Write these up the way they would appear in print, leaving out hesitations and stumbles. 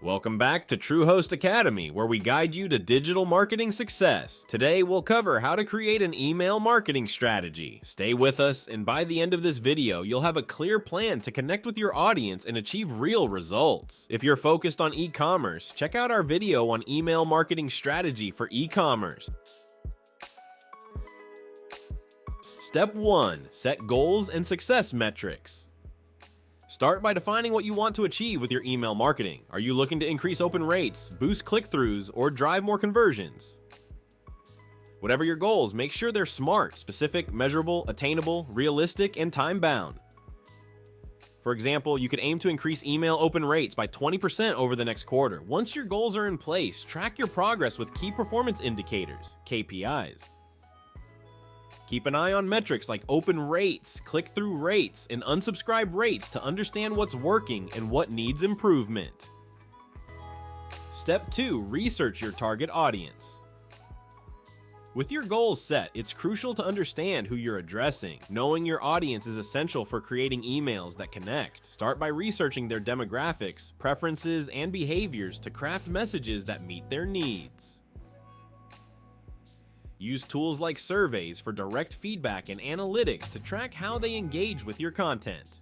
Welcome back to TrueHost Academy, where we guide you to digital marketing success. Today, we'll cover how to create an email marketing strategy. Stay with us, and by the end of this video, you'll have a clear plan to connect with your audience and achieve real results. If you're focused on e-commerce, check out our video on email marketing strategy for e-commerce. Step 1. Set goals and success metrics. Start by defining what you want to achieve with your email marketing. Are you looking to increase open rates, boost click-throughs, or drive more conversions? Whatever your goals, make sure they're smart, specific, measurable, attainable, realistic, and time-bound. For example, you could aim to increase email open rates by 20% over the next quarter. Once your goals are in place, track your progress with key performance indicators, KPIs. Keep an eye on metrics like open rates, click-through rates, and unsubscribe rates to understand what's working and what needs improvement. Step 2. Research your target audience. With your goals set, it's crucial to understand who you're addressing. Knowing your audience is essential for creating emails that connect. Start by researching their demographics, preferences, and behaviors to craft messages that meet their needs. Use tools like surveys for direct feedback and analytics to track how they engage with your content.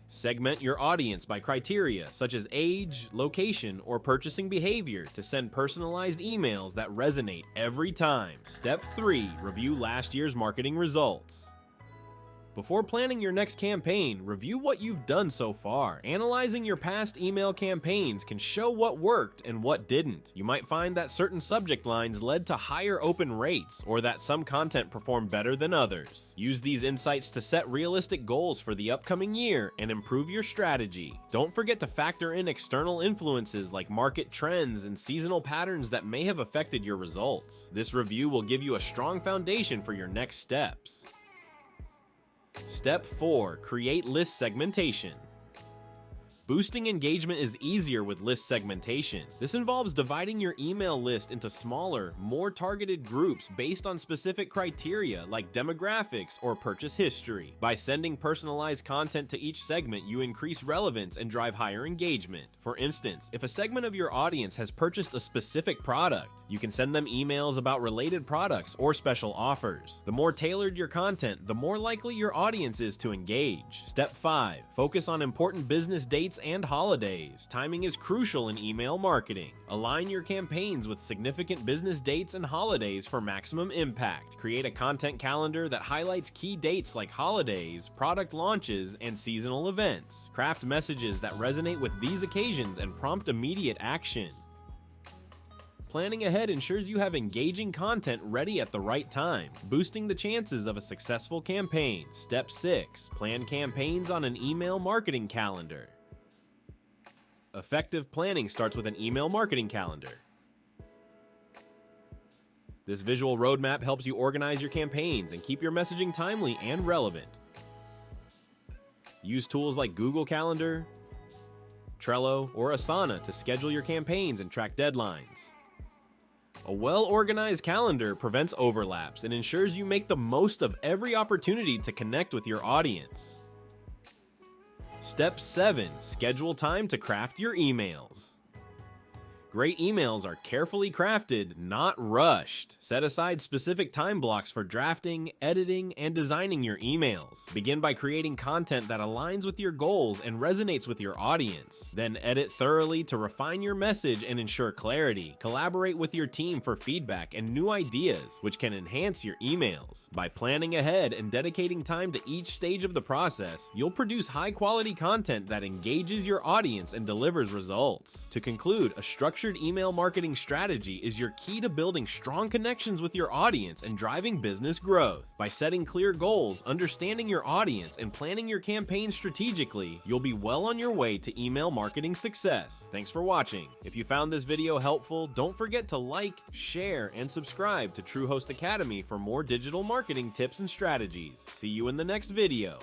Segment your audience by criteria such as age, location, or purchasing behavior to send personalized emails that resonate every time. Step 3. Review last year's marketing results. Before planning your next campaign, review what you've done so far. Analyzing your past email campaigns can show what worked and what didn't. You might find that certain subject lines led to higher open rates, or that some content performed better than others. Use these insights to set realistic goals for the upcoming year and improve your strategy. Don't forget to factor in external influences like market trends and seasonal patterns that may have affected your results. This review will give you a strong foundation for your next steps. Step 4. Create list segmentation. Boosting engagement is easier with list segmentation. This involves dividing your email list into smaller, more targeted groups based on specific criteria like demographics or purchase history. By sending personalized content to each segment, you increase relevance and drive higher engagement. For instance, if a segment of your audience has purchased a specific product, you can send them emails about related products or special offers. The more tailored your content, the more likely your audience is to engage. Step 5. Focus on important business dates and holidays. Timing is crucial in email marketing. Align your campaigns with significant business dates and holidays for maximum impact. Create a content calendar that highlights key dates like holidays, product launches, and seasonal events. Craft messages that resonate with these occasions and prompt immediate action. Planning ahead ensures you have engaging content ready at the right time, boosting the chances of a successful campaign. Step 6. Plan campaigns on an email marketing calendar. Effective planning starts with an email marketing calendar. This visual roadmap helps you organize your campaigns and keep your messaging timely and relevant. Use tools like Google Calendar, Trello, or Asana to schedule your campaigns and track deadlines. A well-organized calendar prevents overlaps and ensures you make the most of every opportunity to connect with your audience. Step 7. Schedule time to craft your emails. Great emails are carefully crafted, not rushed. Set aside specific time blocks for drafting, editing, and designing your emails. Begin by creating content that aligns with your goals and resonates with your audience. Then edit thoroughly to refine your message and ensure clarity. Collaborate with your team for feedback and new ideas, which can enhance your emails. By planning ahead and dedicating time to each stage of the process, you'll produce high-quality content that engages your audience and delivers results. To conclude, a structured email marketing strategy is your key to building strong connections with your audience and driving business growth. By setting clear goals, understanding your audience, and planning your campaign strategically, you'll be well on your way to email marketing success. Thanks for watching. If you found this video helpful, don't forget to like, share, and subscribe to TrueHost Academy for more digital marketing tips and strategies. See you in the next video.